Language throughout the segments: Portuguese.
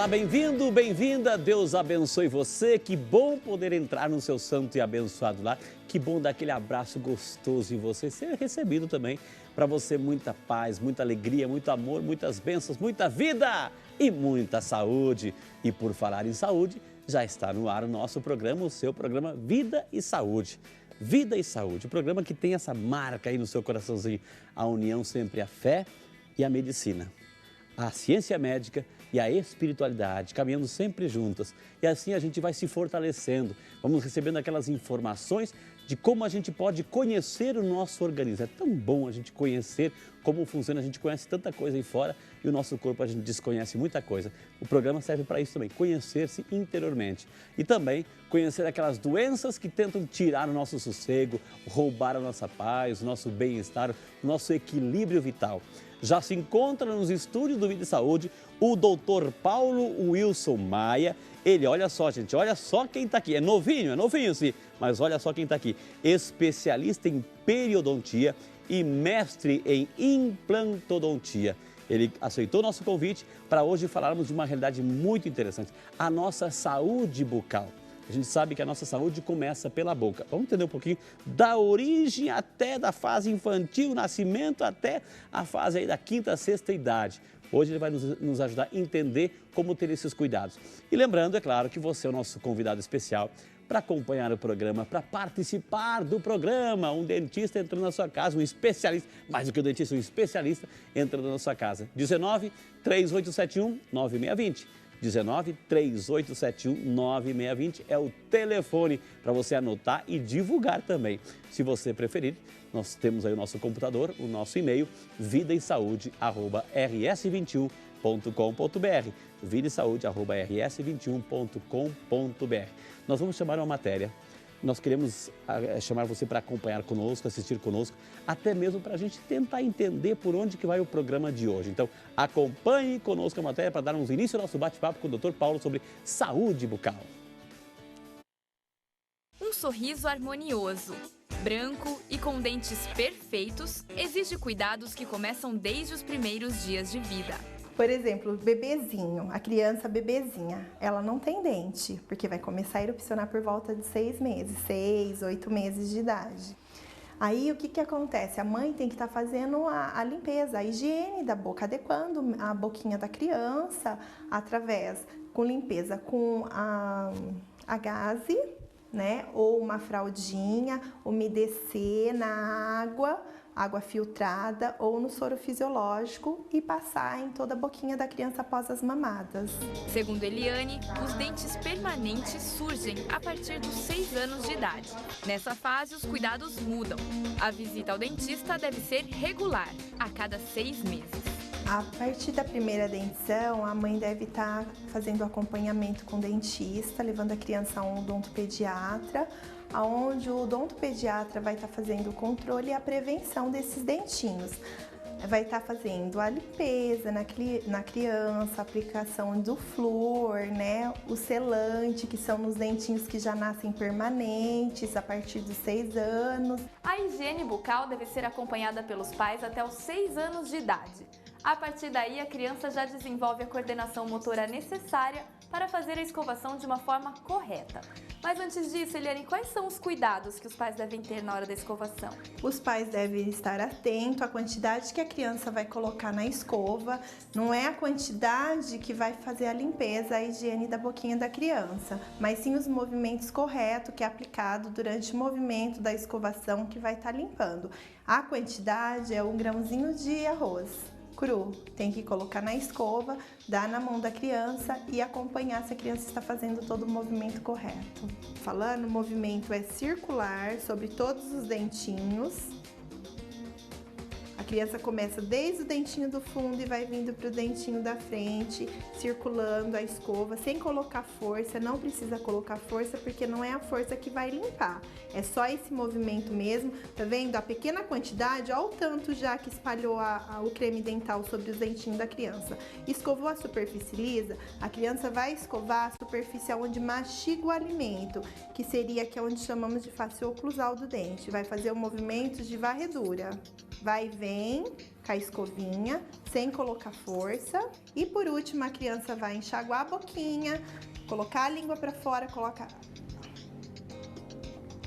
Olá, bem-vindo, bem-vinda, Deus abençoe você, que bom poder entrar no seu santo e abençoado lar, que bom dar aquele abraço gostoso em você, ser recebido também, para você muita paz, muita alegria, muito amor, muitas bênçãos, muita vida e muita saúde. E por falar em saúde, já está no ar o nosso programa, o seu programa Vida e Saúde. Vida e Saúde, o programa que tem essa marca aí no seu coraçãozinho, a união sempre a fé e a medicina, a ciência médica e a espiritualidade, caminhando sempre juntas. E assim a gente vai se fortalecendo, vamos recebendo aquelas informações de como a gente pode conhecer o nosso organismo. É tão bom a gente conhecer como funciona, a gente conhece tanta coisa aí fora e o nosso corpo a gente desconhece muita coisa. O programa serve para isso também, conhecer-se interiormente e também conhecer aquelas doenças que tentam tirar o nosso sossego, roubar a nossa paz, o nosso bem-estar, o nosso equilíbrio vital. Já se encontra nos estúdios do Vida e Saúde o doutor Paulo Wilson Maia. Ele, olha só, gente, olha só quem está aqui. É novinho sim, mas olha só quem está aqui. Especialista em periodontia e mestre em implantodontia. Ele aceitou nosso convite para hoje falarmos de uma realidade muito interessante, a nossa saúde bucal. A gente sabe que a nossa saúde começa pela boca. Vamos entender um pouquinho da origem até da fase infantil, nascimento até a fase aí da quinta, sexta idade. Hoje ele vai nos ajudar a entender como ter esses cuidados. E lembrando, é claro, que você é o nosso convidado especial para acompanhar o programa, para participar do programa. Um dentista entrando na sua casa, um especialista, mais do que um dentista, um especialista entrando na sua casa. 19 3871 9620. 19 3871 9620 é o telefone para você anotar e divulgar também. Se você preferir, nós temos aí o nosso computador, o nosso e-mail, vidaesaude@rs21.com.br, vidaesaude@rs21.com.br. Nós vamos chamar uma matéria. Nós queremos chamar você para acompanhar conosco, assistir conosco, até mesmo para a gente tentar entender por onde que vai o programa de hoje. Então, acompanhe conosco a matéria para darmos início ao nosso bate-papo com o Dr. Paulo sobre saúde bucal. Um sorriso harmonioso, branco e com dentes perfeitos, exige cuidados que começam desde os primeiros dias de vida. Por exemplo, o bebezinho, a criança bebezinha, ela não tem dente, porque vai começar a erupcionar por volta de 6 meses, 6, 8 meses de idade. Aí o que acontece? A mãe tem que estar fazendo a limpeza, a higiene da boca, adequando a boquinha da criança com limpeza com a gaze, né? Ou uma fraldinha, umedecer na água filtrada ou no soro fisiológico e passar em toda a boquinha da criança após as mamadas. Segundo Eliane, os dentes permanentes surgem a partir dos 6 anos de idade. Nessa fase, os cuidados mudam. A visita ao dentista deve ser regular, a cada 6 meses. A partir da primeira dentição, a mãe deve estar fazendo acompanhamento com o dentista, levando a criança a um odontopediatra, onde o odontopediatra vai estar fazendo o controle e a prevenção desses dentinhos. Vai estar fazendo a limpeza na criança, a aplicação do flúor, né? O selante, que são nos dentinhos que já nascem permanentes a partir dos 6 anos. A higiene bucal deve ser acompanhada pelos pais até os 6 anos de idade. A partir daí, a criança já desenvolve a coordenação motora necessária para fazer a escovação de uma forma correta. Mas antes disso, Eliane, quais são os cuidados que os pais devem ter na hora da escovação? Os pais devem estar atentos à quantidade que a criança vai colocar na escova. Não é a quantidade que vai fazer a limpeza, a higiene da boquinha da criança, mas sim os movimentos corretos que é aplicado durante o movimento da escovação que vai estar limpando. A quantidade é 1 grãozinho de arroz cru, tem que colocar na escova, dar na mão da criança e acompanhar se a criança está fazendo todo o movimento correto. Falando, o movimento é circular sobre todos os dentinhos. A criança começa desde o dentinho do fundo e vai vindo para o dentinho da frente, circulando a escova, sem colocar força. Não precisa colocar força, porque não é a força que vai limpar. É só esse movimento mesmo. Tá vendo? A pequena quantidade, olha o tanto já que espalhou o creme dental sobre os dentinhos da criança. Escovou a superfície lisa, a criança vai escovar a superfície onde mastiga o alimento, que seria onde chamamos de face oclusal do dente. Vai fazer o movimento de varredura. Vai e vem. bem com a escovinha, sem colocar força. E por último, a criança vai enxaguar a boquinha, colocar a língua para fora, colocar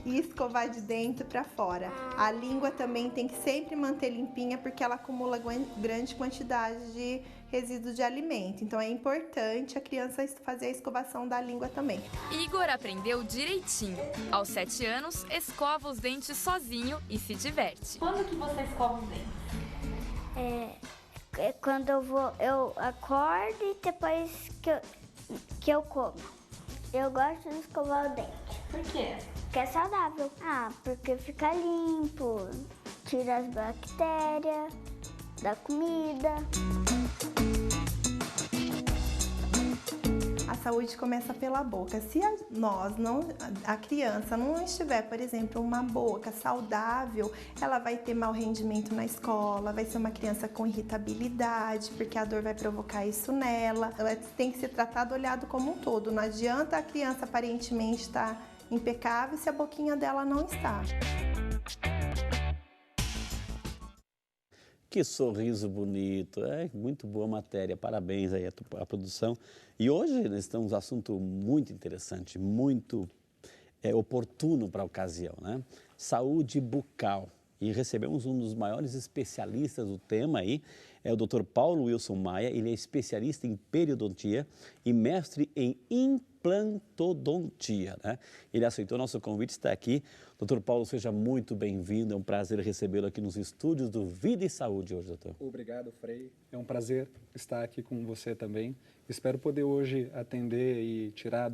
e escovar de dentro para fora. A língua também tem que sempre manter limpinha porque ela acumula grande quantidade de resíduos de alimento. Então é importante a criança fazer a escovação da língua também. Igor aprendeu direitinho. Aos 7 anos, escova os dentes sozinho e se diverte. Quando que você escova os dentes? Quando eu acordo e depois que eu como. Eu gosto de escovar o dente. Por quê? Porque é saudável. Porque fica limpo, tira as bactérias da comida. A saúde começa pela boca. Se a criança não estiver, por exemplo, uma boca saudável, ela vai ter mau rendimento na escola, vai ser uma criança com irritabilidade, porque a dor vai provocar isso nela. Ela tem que ser tratada, olhado como um todo. Não adianta a criança aparentemente estar impecável se a boquinha dela não está. Que sorriso bonito, é muito boa matéria, parabéns aí à produção. E hoje nós estamos um assunto muito interessante, muito oportuno para a ocasião, né? Saúde bucal. E recebemos um dos maiores especialistas do tema aí, é o Dr. Paulo Wilson Maia. Ele é especialista em periodontia e mestre em implantodontia, né? Ele aceitou nosso convite, está aqui. Dr. Paulo, seja muito bem-vindo, é um prazer recebê-lo aqui nos estúdios do Vida e Saúde hoje, doutor. Obrigado, Frei. É um prazer estar aqui com você também. Espero poder hoje atender e tirar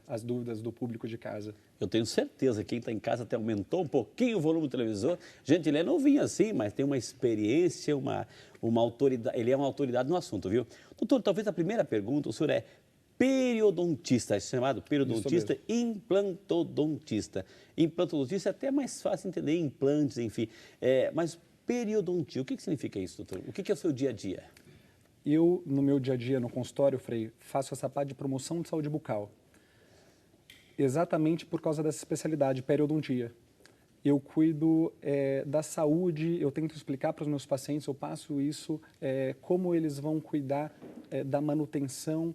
as dúvidas do público de casa. Eu tenho certeza que quem está em casa até aumentou um pouquinho o volume do televisor. Gente, ele é novinho assim, mas tem uma experiência, uma autoridade, ele é uma autoridade no assunto, viu? Doutor, talvez a primeira pergunta, o senhor é periodontista, é chamado periodontista, implantodontista. Implantodontista é até mais fácil entender, implantes, enfim. Mas periodontia, o que significa isso, doutor? O que é o seu dia a dia? Eu, no meu dia a dia, no consultório, Frei, faço essa parte de promoção de saúde bucal. Exatamente por causa dessa especialidade, periodontia. Eu cuido da saúde, eu tento explicar para os meus pacientes, eu passo isso, como eles vão cuidar da manutenção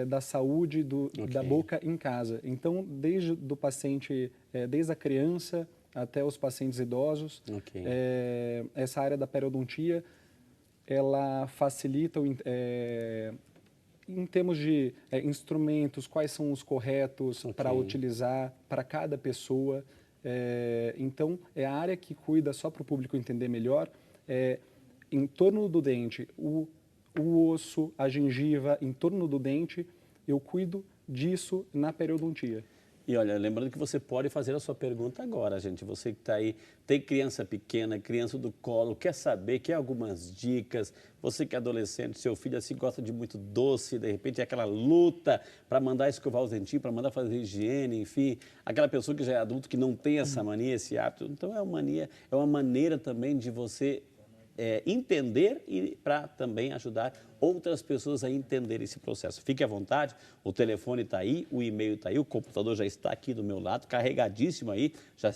da saúde da boca em casa. Então, desde do paciente, desde a criança até os pacientes idosos, essa área da periodontia, ela facilita em termos de instrumentos, quais são os corretos para utilizar para cada pessoa. Então, é a área que cuida, só para o público entender melhor, em torno do dente, o osso, a gengiva, em torno do dente, eu cuido disso na periodontia. E olha, lembrando que você pode fazer a sua pergunta agora, gente. Você que está aí, tem criança pequena, criança do colo, quer saber, quer algumas dicas. Você que é adolescente, seu filho assim gosta de muito doce, de repente é aquela luta para mandar escovar os dentinhos, para mandar fazer higiene, enfim. Aquela pessoa que já é adulto que não tem essa mania, esse hábito. Então é uma maneira também de você entender e para também ajudar outras pessoas a entender esse processo. Fique à vontade, o telefone está aí, o e-mail está aí, o computador já está aqui do meu lado, carregadíssimo aí, já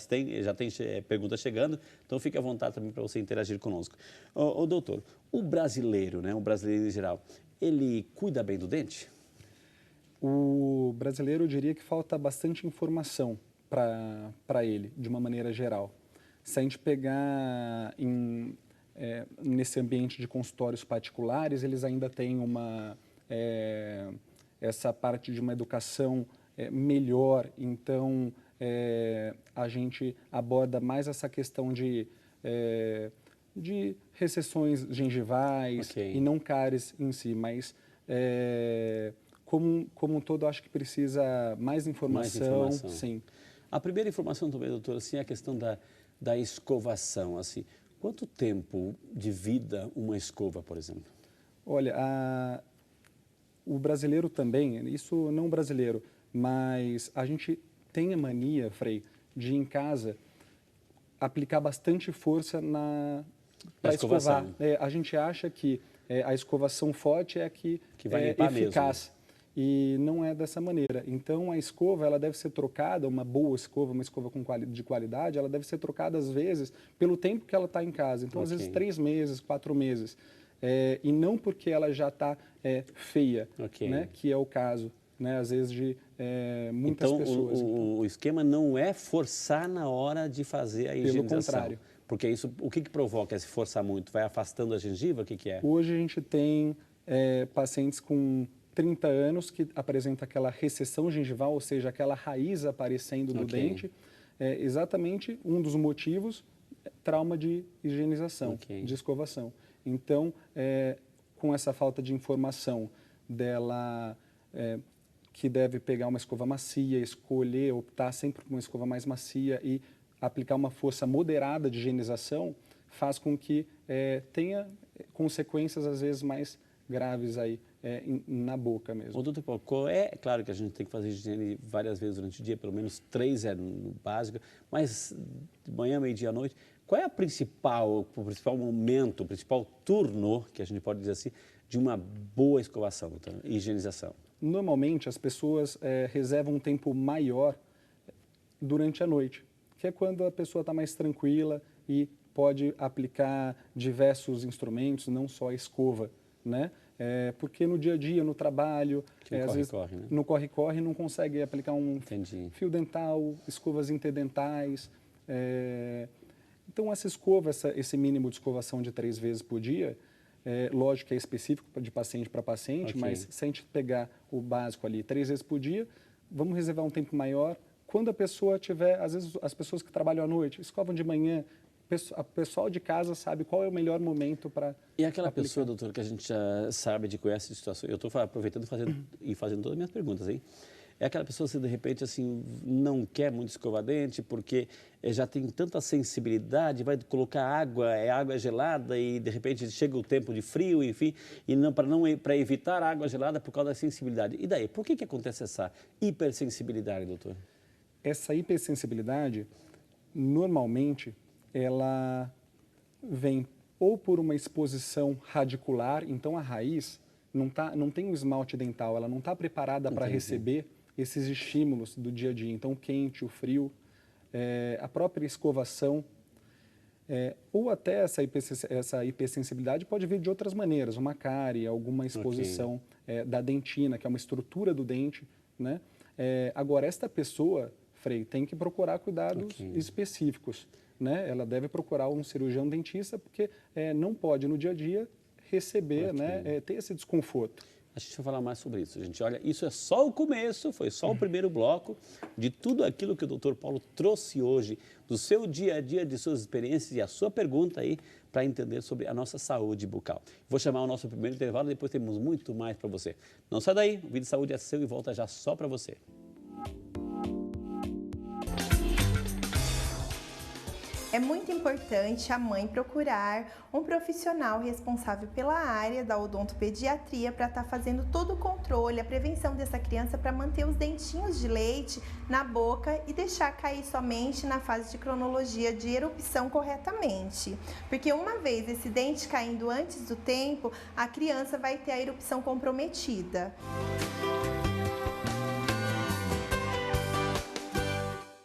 tem perguntas chegando, então fique à vontade também para você interagir conosco. Doutor, o brasileiro, né, o brasileiro em geral, ele cuida bem do dente? O brasileiro, eu diria que falta bastante informação para ele, de uma maneira geral. Se a gente pegar nesse ambiente de consultórios particulares, eles ainda têm essa parte de uma educação melhor, então a gente aborda mais essa questão de recessões gengivais e não cáries em si, mas como um todo, acho que precisa mais informação. Sim. A primeira informação também, doutor, assim, é a questão da escovação, assim. Quanto tempo de vida uma escova, por exemplo? Olha, o brasileiro também, isso não brasileiro, mas a gente tem a mania, Frei, de em casa aplicar bastante força para escovar. A gente acha que a escovação forte é a que vai é limpar eficaz. Mesmo. e não é dessa maneira. Então, a escova ela deve ser trocada, uma boa escova, uma escova de qualidade, ela deve ser trocada, às vezes, pelo tempo que ela está em casa. Então, às vezes, 3 meses, 4 meses. E não porque ela já está feia, né? Que é o caso, né? Às vezes, de muitas pessoas. Então, o esquema não é forçar na hora de fazer a higienização. Pelo contrário. Porque isso, o que provoca se forçar muito? Vai afastando a gengiva? O que é? Hoje a gente tem pacientes com 30 anos que apresentam aquela recessão gengival, ou seja, aquela raiz aparecendo do dente. Exatamente um dos motivos, trauma de higienização, de escovação. Então, com essa falta de informação dela, que deve pegar uma escova macia, escolher, optar sempre por uma escova mais macia e aplicar uma força moderada de higienização, faz com que tenha consequências, às vezes, mais graves aí na boca mesmo. Ô, doutor Paulo, claro que a gente tem que fazer higiene várias vezes durante o dia, pelo menos 3 no básico, mas de manhã, meio-dia, à noite, qual é o principal momento, o principal turno, que a gente pode dizer assim, de uma boa escovação, doutor, higienização? Normalmente, as pessoas reservam um tempo maior durante a noite, que é quando a pessoa está mais tranquila e pode aplicar diversos instrumentos, não só a escova, né? Porque no dia a dia, no trabalho, às vezes né? No corre-corre não consegue aplicar um fio dental, escovas interdentais. Então, essa escova, esse mínimo de escovação de 3 vezes por dia, lógico que é específico de paciente para paciente, mas se a gente pegar o básico ali 3 vezes por dia, vamos reservar um tempo maior. Quando a pessoa tiver, às vezes as pessoas que trabalham à noite, escovam de manhã, o pessoal de casa sabe qual é o melhor momento para E aquela pessoa, doutor, que a gente já sabe de conhece a situação, eu estou aproveitando e fazendo todas as minhas perguntas, hein? É aquela pessoa que, de repente, assim, não quer muito escovar dente porque já tem tanta sensibilidade, vai colocar água, água gelada e, de repente, chega o tempo de frio, enfim, e para evitar a água gelada por causa da sensibilidade. E daí, por que acontece essa hipersensibilidade, doutor? Essa hipersensibilidade, normalmente, ela vem ou por uma exposição radicular, então a raiz não tem um esmalte dental, ela não está preparada para receber esses estímulos do dia a dia. Então, o quente, o frio, a própria escovação, ou até essa hipersensibilidade pode vir de outras maneiras, uma cárie, alguma exposição da dentina, que é uma estrutura do dente, né? Agora, esta pessoa, Frei, tem que procurar cuidados específicos, né? Ela deve procurar um cirurgião dentista, porque não pode, no dia a dia, receber, né? Ter esse desconforto. A gente vai falar mais sobre isso, gente. Olha, isso é só o começo, foi só o primeiro bloco de tudo aquilo que o Dr. Paulo trouxe hoje, do seu dia a dia, de suas experiências e a sua pergunta aí, para entender sobre a nossa saúde bucal. Vou chamar o nosso primeiro intervalo, depois temos muito mais para você. Não sai daí, o Vídeo Saúde é seu e volta já só para você. É muito importante a mãe procurar um profissional responsável pela área da odontopediatria para estar fazendo todo o controle, a prevenção dessa criança para manter os dentinhos de leite na boca e deixar cair somente na fase de cronologia de erupção corretamente. Porque uma vez esse dente caindo antes do tempo, a criança vai ter a erupção comprometida.